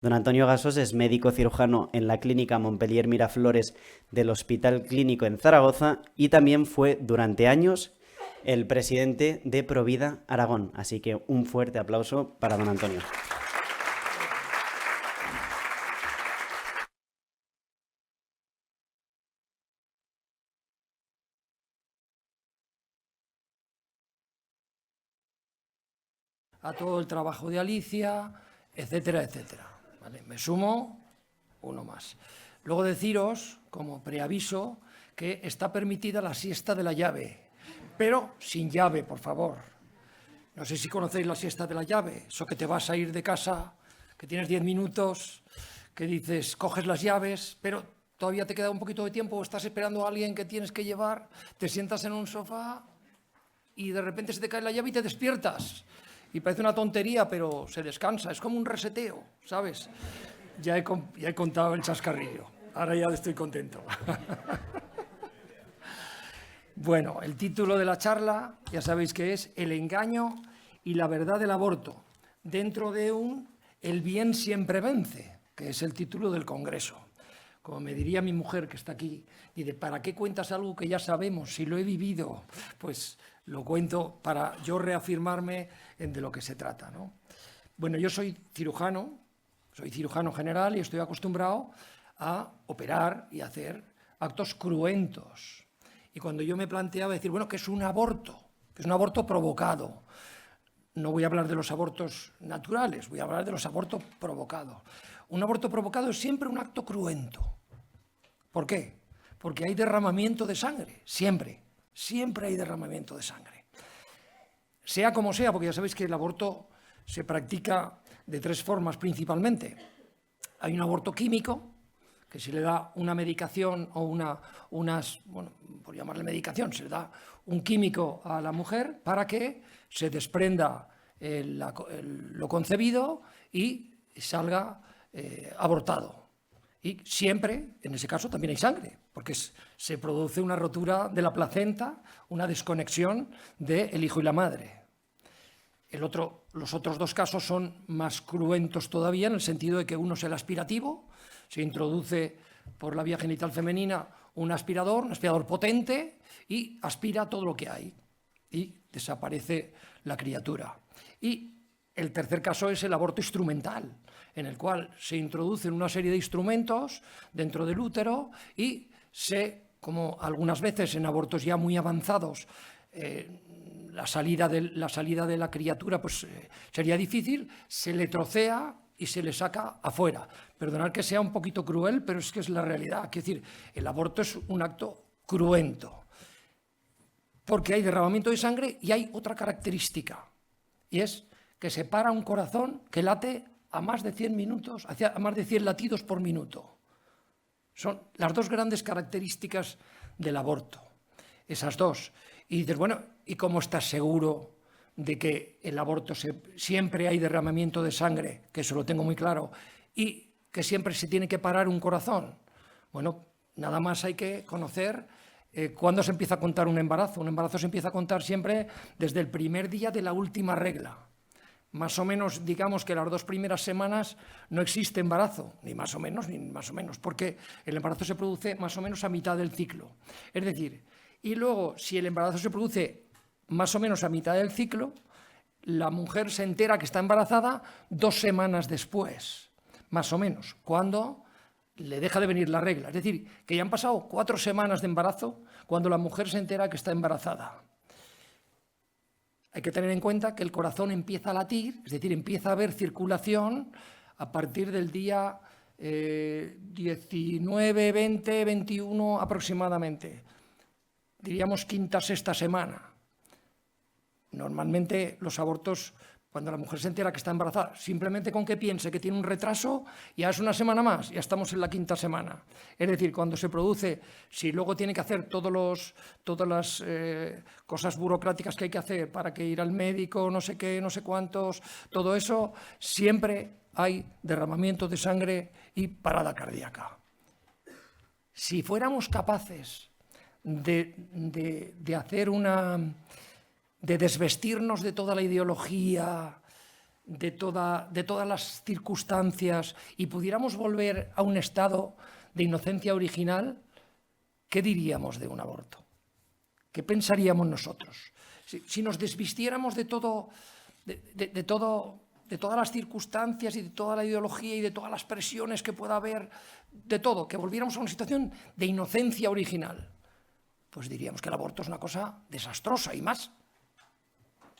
Don Antonio Gasós es médico cirujano en la Clínica Montpellier Miraflores del Hospital Clínico en Zaragoza y también fue durante años el presidente de Provida Aragón. Así que un fuerte aplauso para don Antonio. A todo el trabajo de Alicia, etcétera, etcétera. ¿Vale? Me sumo uno más. Luego deciros, como preaviso, que está permitida la siesta de la llave, pero sin llave, por favor. No sé si conocéis la siesta de la llave, eso que te vas a ir de casa, que tienes 10 minutos, que dices, coges las llaves, pero todavía te queda un poquito de tiempo, o estás esperando a alguien que tienes que llevar, te sientas en un sofá y de repente se te cae la llave y te despiertas. Y parece una tontería, pero se descansa, es como un reseteo, ¿sabes? Ya he contado el chascarrillo, ahora ya estoy contento. Bueno, el título de la charla, ya sabéis que es El engaño y la verdad del aborto, dentro de El bien siempre vence, que es el título del congreso. Como me diría mi mujer, que está aquí, dice, ¿para qué cuentas algo que ya sabemos? Si lo he vivido, pues lo cuento para yo reafirmarme en de lo que se trata, ¿no? Bueno, yo soy cirujano general y estoy acostumbrado a operar y hacer actos cruentos. Y cuando yo me planteaba decir, bueno, ¿qué es un aborto? ¿Qué es un aborto provocado? No voy a hablar de los abortos naturales, voy a hablar de los abortos provocados. Un aborto provocado es siempre un acto cruento. ¿Por qué? Porque hay derramamiento de sangre, siempre hay derramamiento de sangre. Sea como sea, porque ya sabéis que el aborto se practica de tres formas principalmente. Hay un aborto químico, que se le da una medicación o bueno, por llamarle medicación, se le da un químico a la mujer para que se desprenda lo concebido y salga abortado. Y siempre, en ese caso, también hay sangre, porque se produce una rotura de la placenta, una desconexión del hijo y la madre. Los otros dos casos son más cruentos todavía, en el sentido de que uno es el aspirativo, se introduce por la vía genital femenina un aspirador potente, y aspira todo lo que hay, y desaparece la criatura. Y el tercer caso es el aborto instrumental, en el cual se introducen una serie de instrumentos dentro del útero y como algunas veces en abortos ya muy avanzados, la salida de la criatura pues, sería difícil, se le trocea y se le saca afuera. Perdonad que sea un poquito cruel, pero es que es la realidad. Es decir, el aborto es un acto cruento, porque hay derramamiento de sangre y hay otra característica, y es que se para un corazón que late a más de 100 minutos, a más de 100 latidos por minuto. Son las dos grandes características del aborto, esas dos. Y dices, bueno, ¿y cómo estás seguro de que el aborto siempre hay derramamiento de sangre? Que eso lo tengo muy claro. Y que siempre se tiene que parar un corazón. Bueno, nada más hay que conocer cuándo se empieza a contar un embarazo. Un embarazo se empieza a contar siempre desde el primer día de la última regla. Más o menos, digamos que las 2 primeras semanas no existe embarazo, ni más o menos, porque el embarazo se produce más o menos a mitad del ciclo. Es decir, y luego, si el embarazo se produce más o menos a mitad del ciclo, la mujer se entera que está embarazada 2 semanas después, más o menos, cuando le deja de venir la regla. Es decir, que ya han pasado 4 semanas de embarazo cuando la mujer se entera que está embarazada. Hay que tener en cuenta que el corazón empieza a latir, es decir, empieza a haber circulación a partir del día 19, 20, 21 aproximadamente. Diríamos quinta, sexta semana. Normalmente los abortos, cuando la mujer se entera que está embarazada, simplemente con que piense que tiene un retraso, ya es una semana más, ya estamos en la quinta semana. Es decir, cuando se produce, si luego tiene que hacer todas las cosas burocráticas que hay que hacer para que ir al médico, no sé qué, no sé cuántos, todo eso, siempre hay derramamiento de sangre y parada cardíaca. Si fuéramos capaces de desvestirnos de toda la ideología de todas las circunstancias y pudiéramos volver a un estado de inocencia original, ¿qué diríamos de un aborto? ¿Qué pensaríamos nosotros? Si nos desvistiéramos de todas las circunstancias y de toda la ideología y de todas las presiones que pueda haber, de todo, que volviéramos a una situación de inocencia original, pues diríamos que el aborto es una cosa desastrosa y más,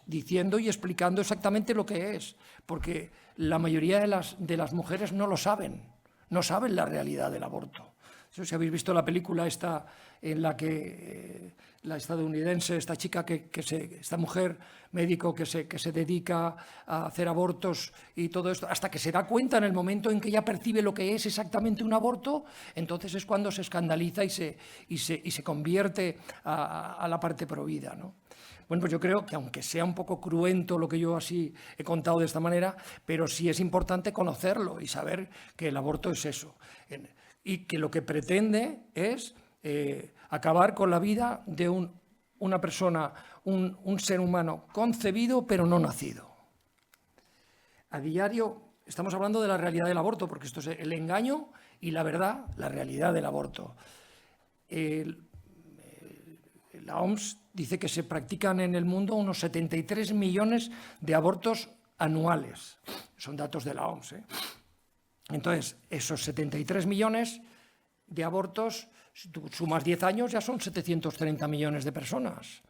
diciendo y explicando exactamente lo que es, porque la mayoría de las mujeres no lo saben, no saben la realidad del aborto. Si habéis visto la película esta en la que la estadounidense, esta chica, esta mujer médico que se dedica a hacer abortos y todo esto, hasta que se da cuenta en el momento en que ella percibe lo que es exactamente un aborto, entonces es cuando se escandaliza y se convierte a la parte provida, ¿no? Bueno, pues yo creo que aunque sea un poco cruento lo que yo así he contado de esta manera, pero sí es importante conocerlo y saber que el aborto es eso. Y que lo que pretende es acabar con la vida de una persona, un ser humano concebido pero no nacido. A diario estamos hablando de la realidad del aborto, porque esto es el engaño y la verdad, la realidad del aborto. La OMS dice que se practican en el mundo unos 73 millones de abortos anuales. Son datos de la OMS, ¿eh? Entonces, esos 73 millones de abortos, si tú sumas 10 años, ya son 730 millones de personas.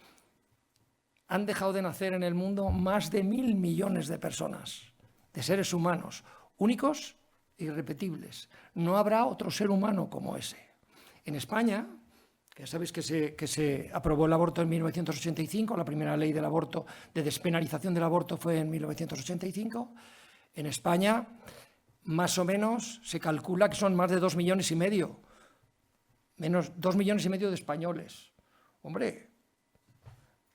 Han dejado de nacer en el mundo más de 1.000 millones de personas, de seres humanos, únicos e irrepetibles. No habrá otro ser humano como ese. En España, que ya sabéis que se aprobó el aborto en 1985, la primera ley del aborto, de despenalización del aborto fue en 1985, en España más o menos se calcula que son más de 2,5 millones, menos 2,5 millones de españoles. Hombre,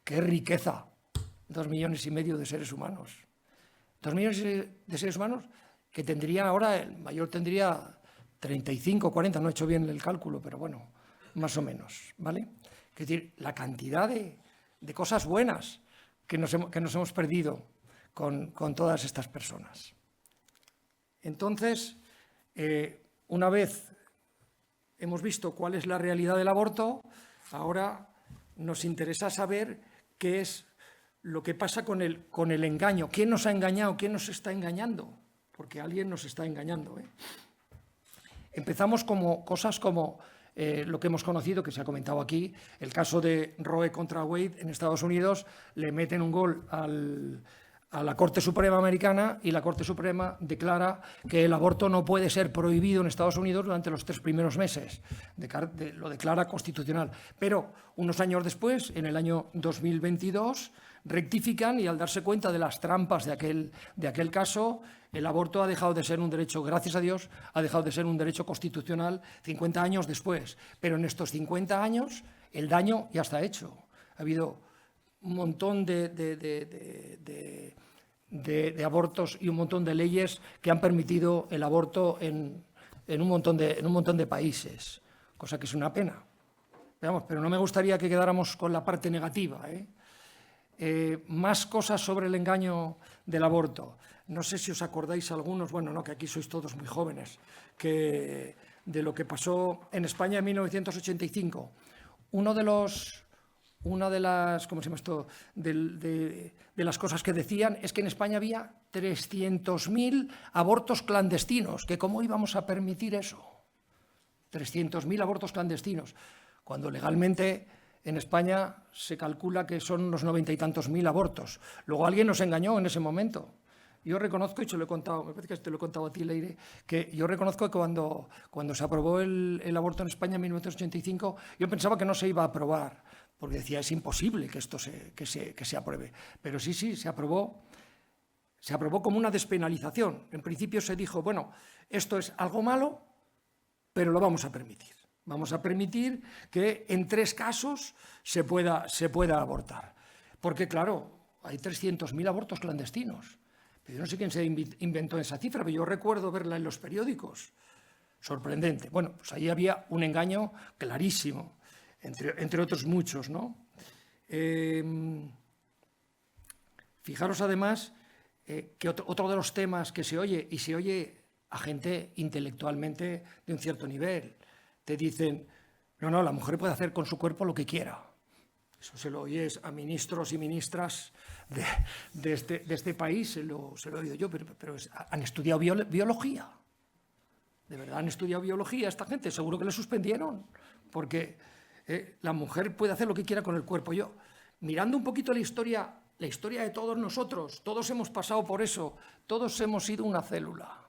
qué riqueza, 2,5 millones de seres humanos. 2 millones de seres humanos que tendrían ahora, el mayor tendría 35, 40, no he hecho bien el cálculo, pero bueno, más o menos, ¿vale? Es decir, la cantidad de cosas buenas que nos hemos perdido con todas estas personas. Entonces, una vez hemos visto cuál es la realidad del aborto, ahora nos interesa saber qué es lo que pasa con el engaño. ¿Quién nos ha engañado? ¿Quién nos está engañando? Porque alguien nos está engañando, ¿eh? Empezamos cosas como lo que hemos conocido, que se ha comentado aquí, el caso de Roe contra Wade en Estados Unidos. Le meten un gol a la Corte Suprema americana y la Corte Suprema declara que el aborto no puede ser prohibido en Estados Unidos durante los 3 primeros meses. Lo declara constitucional. Pero unos años después, en el año 2022, rectifican y al darse cuenta de las trampas de aquel caso, el aborto ha dejado de ser un derecho, gracias a Dios, ha dejado de ser un derecho constitucional 50 años después. Pero en estos 50 años el daño ya está hecho. Ha habido un montón de abortos y un montón de leyes que han permitido el aborto en un montón de países, cosa que es una pena. Pero no me gustaría que quedáramos con la parte negativa, ¿eh? Más cosas sobre el engaño del aborto. No sé si os acordáis algunos, bueno, no, que aquí sois todos muy jóvenes, de lo que pasó en España en 1985. Una de las, ¿cómo se llama esto?, de las cosas que decían es que en España había 300.000 abortos clandestinos, que cómo íbamos a permitir eso. 300.000 abortos clandestinos, cuando legalmente en España se calcula que son unos 90 y tantos mil abortos. Luego alguien nos engañó en ese momento. Yo reconozco, y te lo he contado, me parece que te lo he contado a ti, Leire, que yo reconozco que cuando se aprobó el aborto en España en 1985, yo pensaba que no se iba a aprobar, porque decía, es imposible que esto se apruebe. Pero sí, se aprobó como una despenalización. En principio se dijo, bueno, esto es algo malo, pero lo vamos a permitir. Vamos a permitir que en 3 casos se pueda abortar. Porque, claro, hay 300.000 abortos clandestinos. Pero yo no sé quién se inventó esa cifra, pero yo recuerdo verla en los periódicos. Sorprendente. Bueno, pues ahí había un engaño clarísimo, entre otros muchos, ¿no? Fijaros, además, que otro de los temas que se oye, y se oye a gente intelectualmente de un cierto nivel, te dicen, no, la mujer puede hacer con su cuerpo lo que quiera. Eso se lo oyes a ministros y ministras de este país, se lo he oído yo, pero han estudiado biología. ¿De verdad han estudiado biología esta gente? Seguro que le suspendieron, porque la mujer puede hacer lo que quiera con el cuerpo. Yo, mirando un poquito la historia de todos nosotros, todos hemos pasado por eso, todos hemos sido una célula.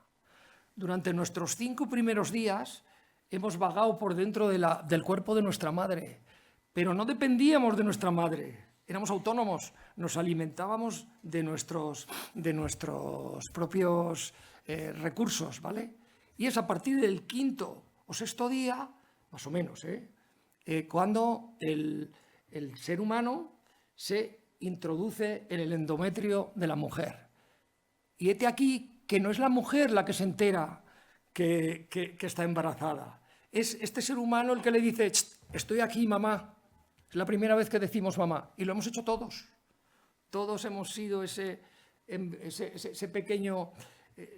Durante nuestros 5 primeros días hemos vagado por dentro del cuerpo de nuestra madre, pero no dependíamos de nuestra madre, éramos autónomos, nos alimentábamos de nuestros propios recursos, ¿vale? Y es a partir del 5º o 6º día, más o menos, cuando el ser humano se introduce en el endometrio de la mujer. Y hete aquí que no es la mujer la que se entera que está embarazada. Es este ser humano el que le dice, estoy aquí, mamá. Es la primera vez que decimos mamá. Y lo hemos hecho todos. Todos hemos sido ese pequeño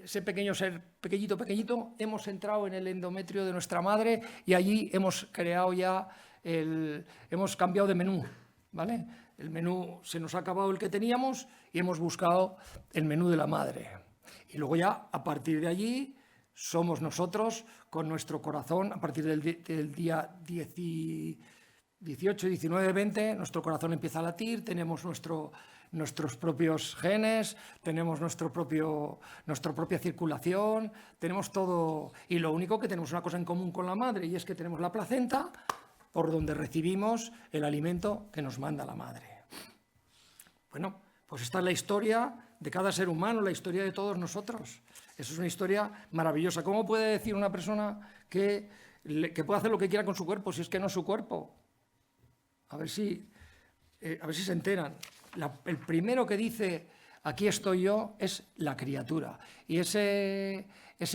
ser, pequeñito, hemos entrado en el endometrio de nuestra madre y allí hemos creado ya, hemos cambiado de menú, ¿vale? El menú se nos ha acabado el que teníamos y hemos buscado el menú de la madre. Y luego ya, a partir de allí, somos nosotros con nuestro corazón, a partir del día 18, 19, 20, nuestro corazón empieza a latir, tenemos nuestros propios genes, tenemos nuestra propia circulación, tenemos todo. Y lo único que tenemos una cosa en común con la madre, y es que tenemos la placenta por donde recibimos el alimento que nos manda la madre. Bueno, pues esta es la historia de cada ser humano, la historia de todos nosotros. Eso es una historia maravillosa. ¿Cómo puede decir una persona que puede hacer lo que quiera con su cuerpo si es que no es su cuerpo? A ver si se enteran. El primero que dice, aquí estoy yo, es la criatura. Y ese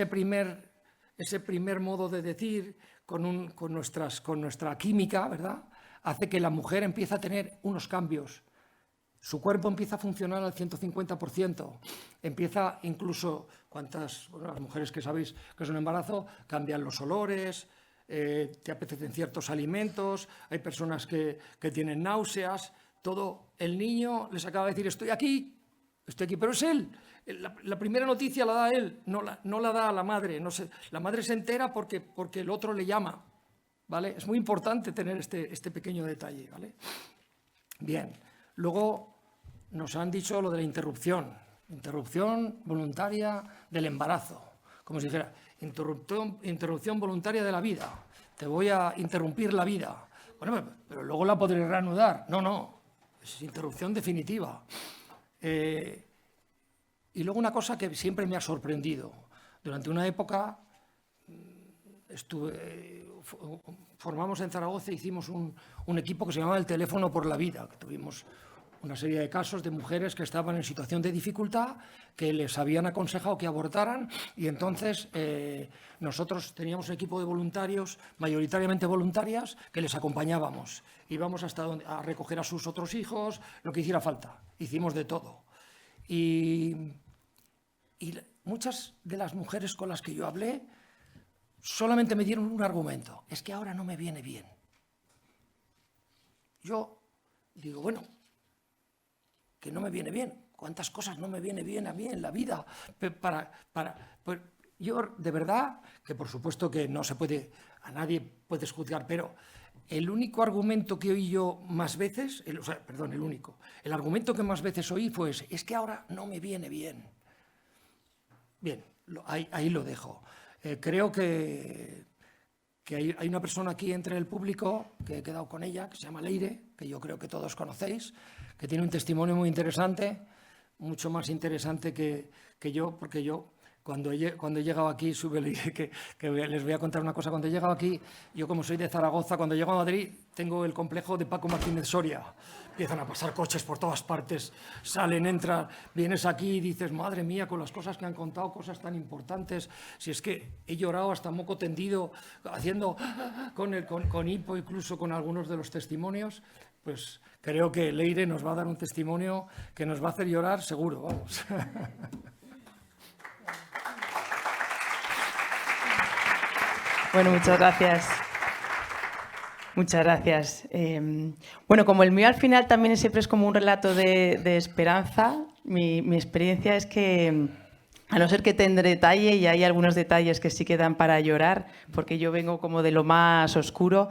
primer modo de decir, con nuestra química, ¿verdad?, hace que la mujer empiece a tener unos cambios. Su cuerpo empieza a funcionar al 150%. Empieza incluso, las mujeres que sabéis que es un embarazo, cambian los olores, te apetecen ciertos alimentos, hay personas que tienen náuseas, todo. El niño les acaba de decir, estoy aquí, pero es él. La primera noticia la da él, no la da a la madre. La madre se entera porque el otro le llama, ¿vale? Es muy importante tener este pequeño detalle, ¿vale? Bien, luego nos han dicho lo de la interrupción voluntaria del embarazo, como si dijera, interrupción voluntaria de la vida, te voy a interrumpir la vida. Bueno, pero luego la podré reanudar. No, es interrupción definitiva. Y luego una cosa que siempre me ha sorprendido. Durante una época formamos en Zaragoza, hicimos un equipo que se llamaba el Teléfono por la Vida, que tuvimos una serie de casos de mujeres que estaban en situación de dificultad, que les habían aconsejado que abortaran, y entonces nosotros teníamos un equipo de voluntarios, mayoritariamente voluntarias, que les acompañábamos. Íbamos a recoger a sus otros hijos, lo que hiciera falta. Hicimos de todo. Y muchas de las mujeres con las que yo hablé solamente me dieron un argumento: es que ahora no me viene bien. Yo digo, bueno, que no me viene bien. ¿Cuántas cosas no me viene bien a mí en la vida? Pues yo, de verdad, que por supuesto que no se puede, a nadie puedes juzgar, pero el único argumento que oí yo más veces, el argumento que más veces oí fue ese: es que ahora no me viene bien. Bien, ahí lo dejo. Creo que hay una persona aquí entre el público, que he quedado con ella, que se llama Leire, que yo creo que todos conocéis, que tiene un testimonio muy interesante, mucho más interesante que yo, porque yo cuando he llegado aquí, que les voy a contar una cosa, cuando he llegado aquí, yo como soy de Zaragoza, cuando llego a Madrid tengo el complejo de Paco Martínez Soria. Empiezan a pasar coches por todas partes, salen, entran, vienes aquí y dices, madre mía, con las cosas que han contado, cosas tan importantes, si es que he llorado hasta moco tendido, haciendo con hipo, incluso con algunos de los testimonios. pues creo que Leire nos va a dar un testimonio que nos va a hacer llorar seguro, vamos. Bueno, muchas gracias. Muchas gracias. Bueno, como el mío al final también siempre es como un relato de esperanza, mi experiencia es que, a no ser que tendré detalle, y hay algunos detalles que sí quedan para llorar, porque yo vengo como de lo más oscuro,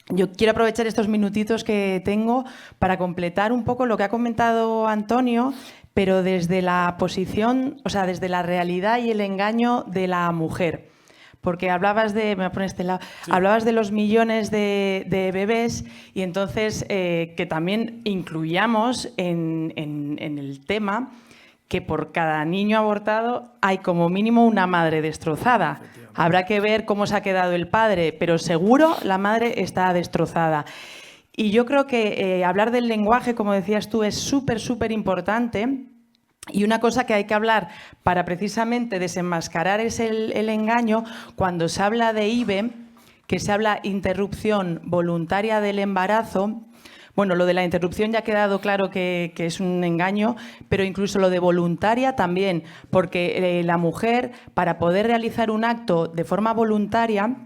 yo quiero aprovechar estos minutitos que tengo para completar un poco lo que ha comentado Antonio, pero desde la posición, o sea, desde la realidad y el engaño de la mujer. Porque hablabas de, me voy a poner este lado, sí. Hablabas de los millones de bebés y entonces que también incluyamos en el tema que por cada niño abortado hay como mínimo una madre destrozada. Habrá que ver cómo se ha quedado el padre, pero seguro la madre está destrozada. Y yo creo que hablar del lenguaje, como decías tú, es súper, súper importante. Y una cosa que hay que hablar para precisamente desenmascarar es el engaño, cuando se habla de IVE, que se habla interrupción voluntaria del embarazo. Bueno, lo de la interrupción ya ha quedado claro que es un engaño, pero incluso lo de voluntaria también, porque la mujer, para poder realizar un acto de forma voluntaria,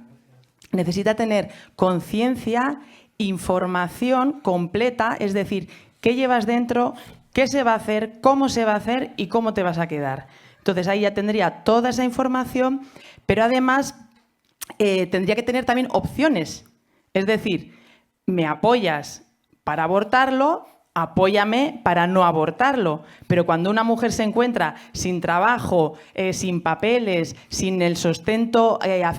necesita tener conciencia, información completa, es decir, qué llevas dentro, qué se va a hacer, cómo se va a hacer y cómo te vas a quedar. Entonces ahí ya tendría toda esa información, pero además tendría que tener también opciones. Es decir, me apoyas para abortarlo, apóyame para no abortarlo. Pero cuando una mujer se encuentra sin trabajo, sin papeles, sin el sustento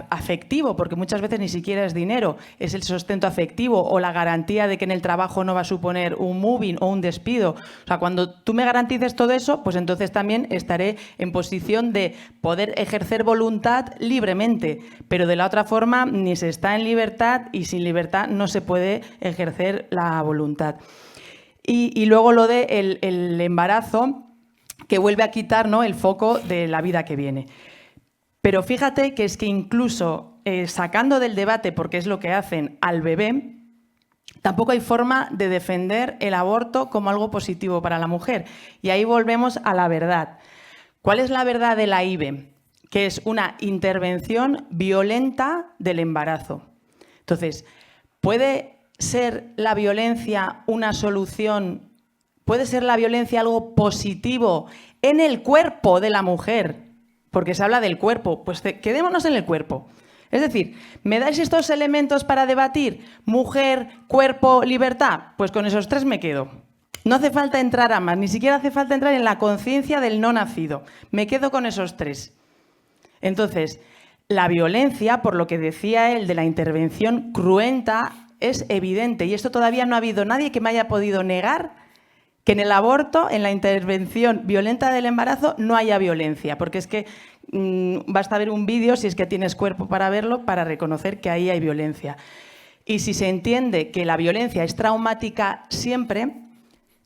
afectivo, porque muchas veces ni siquiera es dinero, es el sustento afectivo o la garantía de que en el trabajo no va a suponer un moving o un despido. O sea, cuando tú me garantices todo eso, pues entonces también estaré en posición de poder ejercer voluntad libremente. Pero de la otra forma, ni se está en libertad y sin libertad no se puede ejercer la voluntad. Y luego lo de el embarazo, que vuelve a quitar, ¿no?, el foco de la vida que viene. Pero fíjate que es que incluso sacando del debate, porque es lo que hacen, al bebé, tampoco hay forma de defender el aborto como algo positivo para la mujer. Y ahí volvemos a la verdad. ¿Cuál es la verdad de la IVE? Que es una intervención violenta del embarazo. Entonces, ¿puede ser la violencia una solución? ¿Puede ser la violencia algo positivo en el cuerpo de la mujer? Porque se habla del cuerpo, pues quedémonos en el cuerpo. Es decir, ¿me dais estos elementos para debatir? Mujer, cuerpo, libertad. Pues con esos tres me quedo. No hace falta entrar a más, ni siquiera hace falta entrar en la conciencia del no nacido. Me quedo con esos tres. Entonces, la violencia, por lo que decía él de la intervención cruenta, es evidente, y esto todavía no ha habido nadie que me haya podido negar que en el aborto, en la intervención violenta del embarazo, no haya violencia, porque es que basta ver un vídeo, si es que tienes cuerpo para verlo, para reconocer que ahí hay violencia. Y si se entiende que la violencia es traumática siempre,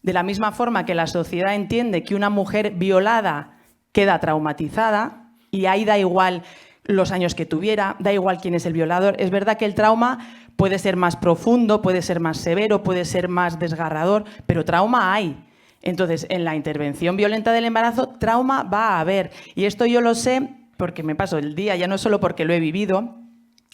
de la misma forma que la sociedad entiende que una mujer violada queda traumatizada, y ahí da igual los años que tuviera, da igual quién es el violador, es verdad que el trauma puede ser más profundo, puede ser más severo, puede ser más desgarrador, pero trauma hay. Entonces, en la intervención violenta del embarazo, trauma va a haber. Y esto yo lo sé porque me paso el día, ya no solo porque lo he vivido,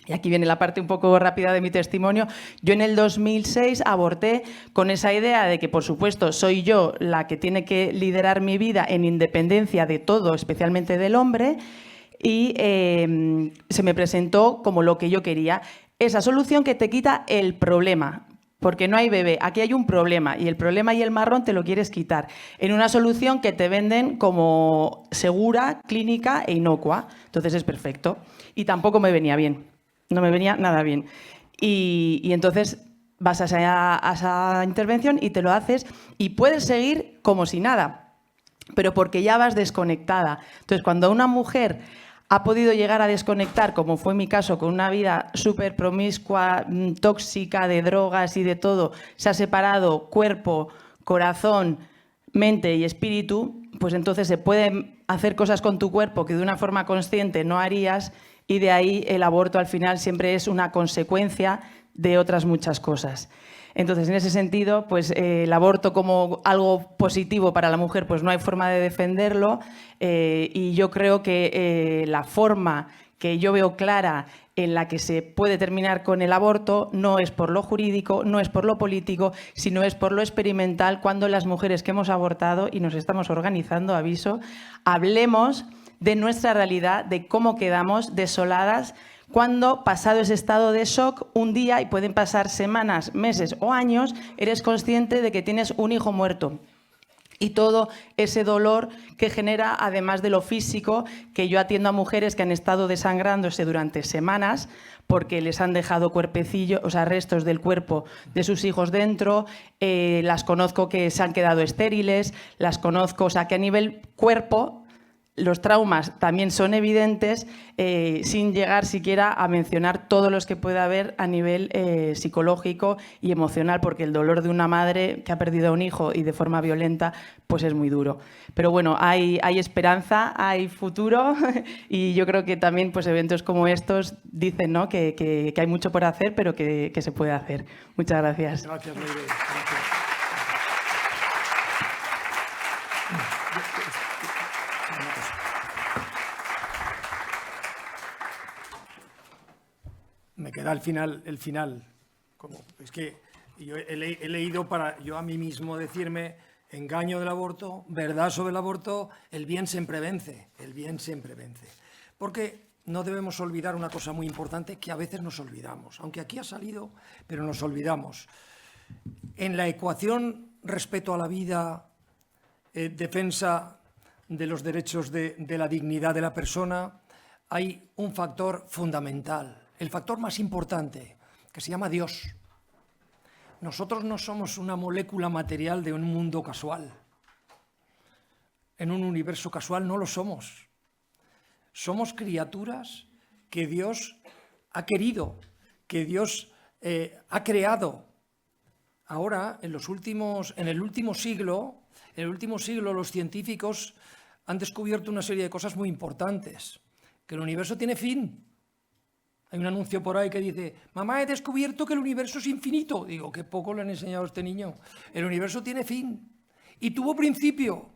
y aquí viene la parte un poco rápida de mi testimonio. Yo en el 2006 aborté con esa idea de que, por supuesto, soy yo la que tiene que liderar mi vida en independencia de todo, especialmente del hombre, y se me presentó como lo que yo quería. Esa solución que te quita el problema, porque no hay bebé, aquí hay un problema y el problema y el marrón te lo quieres quitar en una solución que te venden como segura, clínica e inocua. Entonces es perfecto y tampoco me venía bien, no me venía nada bien. Y entonces vas a esa intervención y te lo haces y puedes seguir como si nada, pero porque ya vas desconectada. Entonces cuando una mujer ha podido llegar a desconectar, como fue mi caso, con una vida súper promiscua, tóxica, de drogas y de todo, se ha separado cuerpo, corazón, mente y espíritu, pues entonces se pueden hacer cosas con tu cuerpo que de una forma consciente no harías, y de ahí el aborto al final siempre es una consecuencia de otras muchas cosas. Entonces, en ese sentido, pues el aborto como algo positivo para la mujer, pues no hay forma de defenderlo, y yo creo que la forma que yo veo clara en la que se puede terminar con el aborto no es por lo jurídico, no es por lo político, sino es por lo experimental, cuando las mujeres que hemos abortado y nos estamos organizando, aviso, hablemos de nuestra realidad, de cómo quedamos desoladas cuando, pasado ese estado de shock, un día, y pueden pasar semanas, meses o años, eres consciente de que tienes un hijo muerto. Y todo ese dolor que genera, además de lo físico, que yo atiendo a mujeres que han estado desangrándose durante semanas porque les han dejado cuerpecillos, o sea, restos del cuerpo de sus hijos dentro, las conozco que se han quedado estériles, las conozco, o sea, que a nivel cuerpo los traumas también son evidentes, sin llegar siquiera a mencionar todos los que pueda haber a nivel psicológico y emocional, porque el dolor de una madre que ha perdido a un hijo y de forma violenta, pues es muy duro. Pero bueno, hay esperanza, hay futuro y yo creo que también pues, eventos como estos dicen, ¿no?, que hay mucho por hacer, pero que se puede hacer. Muchas gracias. Gracias, Leire. Gracias. Me queda el final. Como, es que yo he leído para yo a mí mismo decirme: engaño del aborto, verdad sobre el aborto, el bien siempre vence, el bien siempre vence. Porque no debemos olvidar una cosa muy importante que a veces nos olvidamos, aunque aquí ha salido, pero nos olvidamos. En la ecuación respeto a la vida, defensa de los derechos de la dignidad de la persona, hay un factor fundamental, el factor más importante, que se llama Dios. Nosotros no somos una molécula material de un mundo casual. En un universo casual no lo somos. Somos criaturas que Dios ha querido, que Dios ha creado. Ahora, en el último siglo, los científicos han descubierto una serie de cosas muy importantes. Que el universo tiene fin. Hay un anuncio por ahí que dice: mamá, he descubierto que el universo es infinito. Digo, qué poco le han enseñado a este niño. El universo tiene fin y tuvo principio.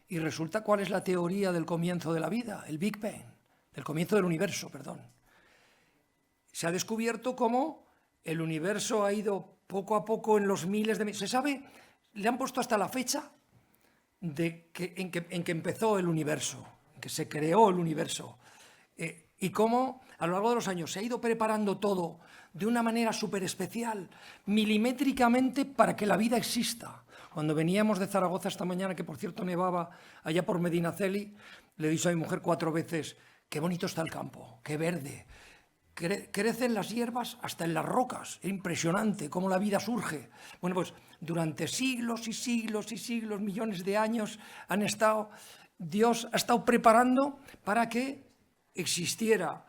Y resulta, ¿cuál es la teoría del comienzo de la vida? El Big Bang, del comienzo del universo, perdón. Se ha descubierto cómo el universo ha ido poco a poco en los miles de... Se sabe, le han puesto hasta la fecha en que empezó el universo, en que se creó el universo. Y cómo a lo largo de los años se ha ido preparando todo de una manera súper especial, milimétricamente, para que la vida exista. Cuando veníamos de Zaragoza esta mañana, que por cierto nevaba allá por Medinaceli, le he dicho a mi mujer 4 veces: qué bonito está el campo, qué verde. Crecen las hierbas hasta en las rocas. Es impresionante cómo la vida surge. Bueno, pues durante siglos y siglos y siglos, millones de años, Dios ha estado preparando para que existiera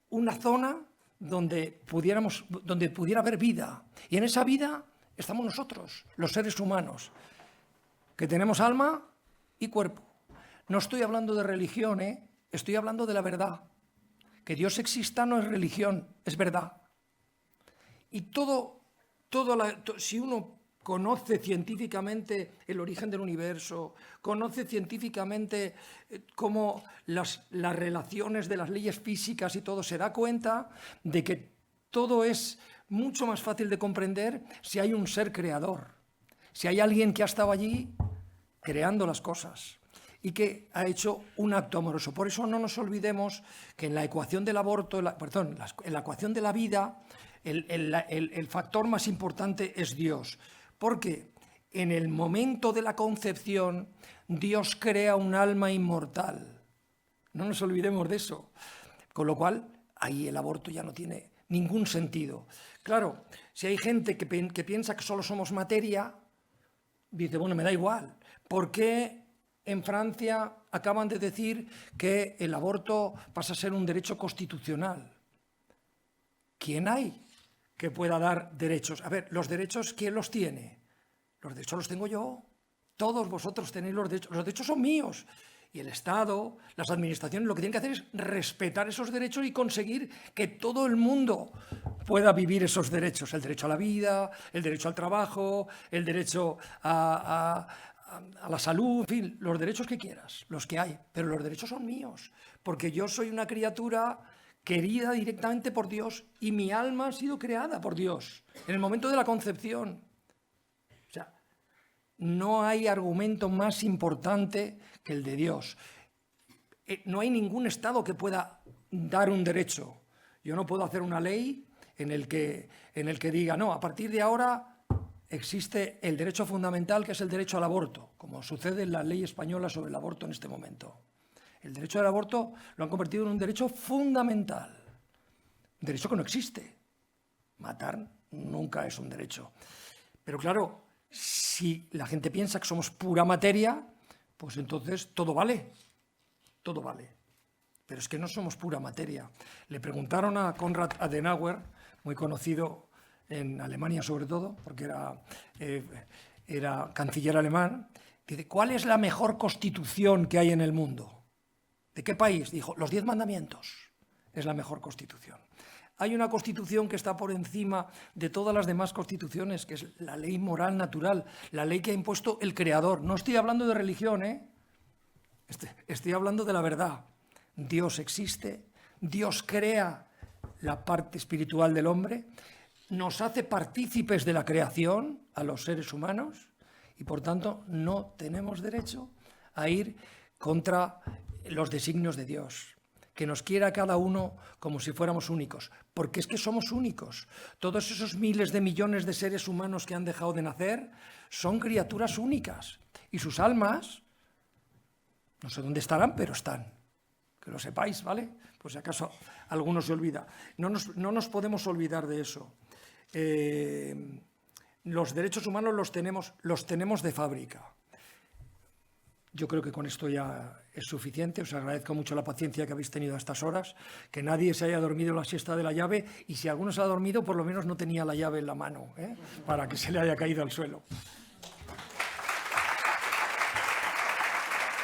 una zona donde pudiera haber vida. Y en esa vida estamos nosotros, los seres humanos, que tenemos alma y cuerpo. No estoy hablando de religión, estoy hablando de la verdad. Que Dios exista no es religión, es verdad. Y si uno conoce científicamente el origen del universo, conoce científicamente cómo las relaciones de las leyes físicas y todo, se da cuenta de que todo es mucho más fácil de comprender si hay un ser creador, si hay alguien que ha estado allí creando las cosas y que ha hecho un acto amoroso. Por eso no nos olvidemos que en la ecuación del aborto, en la ecuación de la vida, el factor más importante es Dios. Porque en el momento de la concepción, Dios crea un alma inmortal. No nos olvidemos de eso. Con lo cual, ahí el aborto ya no tiene ningún sentido. Claro, si hay gente que piensa que solo somos materia, dice, bueno, me da igual. ¿Por qué en Francia acaban de decir que el aborto pasa a ser un derecho constitucional? ¿Quién hay que pueda dar derechos? A ver, los derechos, ¿quién los tiene? Los derechos los tengo yo. Todos vosotros tenéis los derechos. Los derechos son míos. y el Estado, las administraciones, lo que tienen que hacer es respetar esos derechos y conseguir que todo el mundo pueda vivir esos derechos. El derecho a la vida, el derecho al trabajo, el derecho a la salud, en fin, los derechos que quieras, los que hay. Pero los derechos son míos, porque yo soy una criatura querida directamente por Dios y mi alma ha sido creada por Dios en el momento de la concepción. O sea, no hay argumento más importante que el de Dios. No hay ningún Estado que pueda dar un derecho. Yo no puedo hacer una ley en el que diga, no, a partir de ahora existe el derecho fundamental, que es el derecho al aborto, como sucede en la ley española sobre el aborto en este momento. El derecho al aborto lo han convertido en un derecho fundamental, un derecho que no existe. Matar nunca es un derecho. Pero claro, si la gente piensa que somos pura materia, pues entonces todo vale, todo vale. Pero es que no somos pura materia. Le preguntaron a Konrad Adenauer, muy conocido en Alemania sobre todo, porque era canciller alemán, dice, ¿cuál es la mejor constitución que hay en el mundo? ¿De qué país? Dijo, los 10 mandamientos es la mejor constitución. Hay una constitución que está por encima de todas las demás constituciones, que es la ley moral natural, la ley que ha impuesto el Creador. No estoy hablando de religión, estoy hablando de la verdad. Dios existe, Dios crea la parte espiritual del hombre, nos hace partícipes de la creación a los seres humanos y por tanto no tenemos derecho a ir contra los designios de Dios, que nos quiera a cada uno como si fuéramos únicos, porque es que somos únicos. Todos esos miles de millones de seres humanos que han dejado de nacer son criaturas únicas y sus almas, no sé dónde estarán, pero están. Que lo sepáis, ¿vale? Pues si acaso alguno se olvida. No nos podemos olvidar de eso. Los derechos humanos los tenemos de fábrica. Yo creo que con esto ya es suficiente. Os agradezco mucho la paciencia que habéis tenido a estas horas, que nadie se haya dormido la siesta de la llave y si alguno se ha dormido, por lo menos no tenía la llave en la mano, para que se le haya caído al suelo.